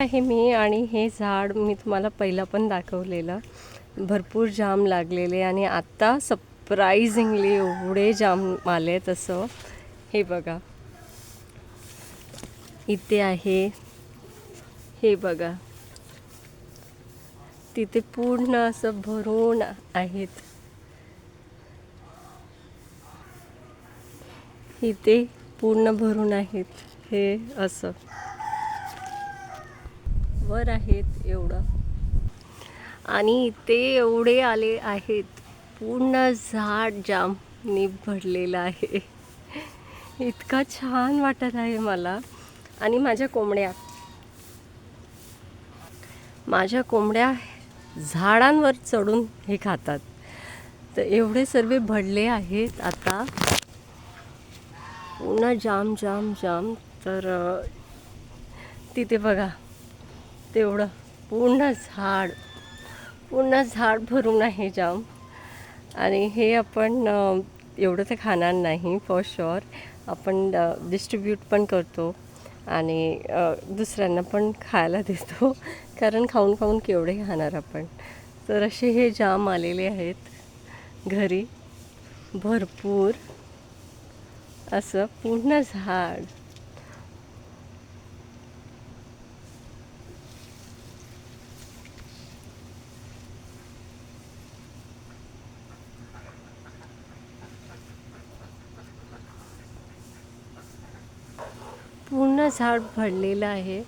आहे मी आणि हे झाड मी तुम्हाला पहिला पण दाखवलेलं. भरपूर जाम लागलेले आणि आता सरप्राइझिंगली एवढे जाम आले. तसं हे बघा इथे आहे, हे बघा तिथे पूर्ण असं भरून आहेत. इथे पूर्ण भरून आहेत. हे असं वर आहेत एवढं आणि इथे एवढे आले आहेत. पूर्ण झाड जामनी भरलेलं आहे. इतका छान वाटत आहे मला. आणि माझ्या कोंबड्या झाडांवर चढून हे खातात. तर एवढे सर्व भरले आहेत आता पूर्ण जाम जाम जाम. तर तिथे बघा तेवढं पूर्ण झाड भरून आहे जाम. आणि हे आपण एवढं तर खाणार नाही फॉर शुअर. आपण डिस्ट्रीब्यूट पण करतो आणि दुसऱ्यांना पण खायला देतो, कारण खाऊन खाऊन केवढे खाणार आपण. तर असे हे जाम आलेले आहेत घरी भरपूर. असं पूर्ण झाड. पूर्ण झाड भरलेलं आहे.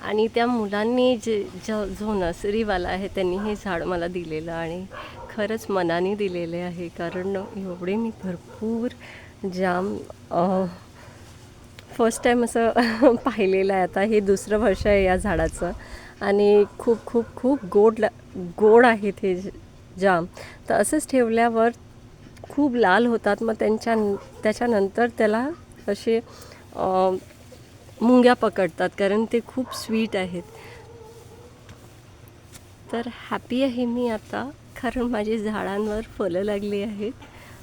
आणि त्या मुलांनी जो नर्सरीवाला आहे त्यांनी हे झाड मला दिलेलं आणि खरंच मनाने दिलेले आहे, कारण एवढे मी भरपूर जाम फर्स्ट टाईम असं पाहिलेलं आहे. आता हे दुसरं वर्ष आहे या झाडाचं आणि खूप खूप खूप गोड आहेत हे जाम. तर असंच ठेवल्यावर खूप लाल होतात. मग त्याच्यानंतर त्याला असे मुंग्या पकडतात, कारण ते खूप स्वीट आहेत. तर हॅपी आहे मी आता, कारण माझी झाडांवर फळं लागली आहेत.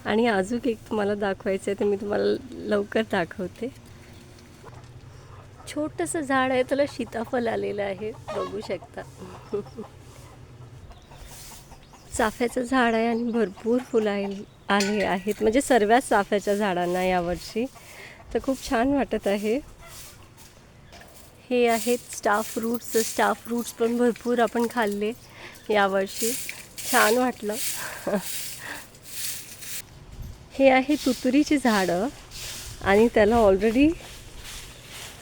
आणि अजून एक तुम्हाला दाखवायचं आहे, तर मी तुम्हाला लवकर दाखवते. छोटंसं झाड आहे, त्याला सीताफळ आलेलं आहे, बघू शकता. चाफ्याचं झाड आहे आणि भरपूर फुलं आले आहेत, म्हणजे सर्वच चाफ्याच्या झाडांना यावर्षी. तर खूप छान वाटत आहे. हे आहेत स्टार फ्रूट्स पण भरपूर आपण खाल्ले यावर्षी, छान वाटलं. हे आहे तुतरीची झाडं आणि त्याला ऑलरेडी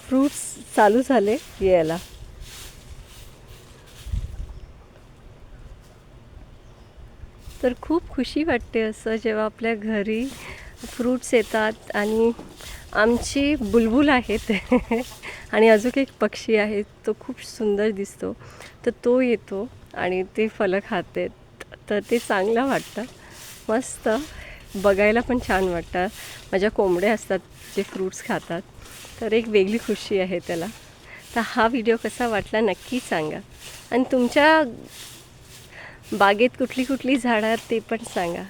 फ्रूट्स चालू झाले यायला. तर खूप खुशी वाटते असं जेव्हा आपल्या घरी फ्रूट्स येतात. आणि आमची बुलबुल आहेत आणि अजून एक पक्षी आहे, तो खूप सुंदर दिसतो. तर तो येतो आणि ते फळं खाते. तर ते चांगलं वाटतं, मस्त बघायला पण छान वाटतं. माझ्या कोंबड्या असतात जे फ्रूट्स खातात, तर एक वेगळी खुशी आहे त्याला. तर हा व्हिडिओ कसा वाटला नक्की सांगा. आणि तुमच्या बागेत कुठली झाडं आहेत ते पण सांगा.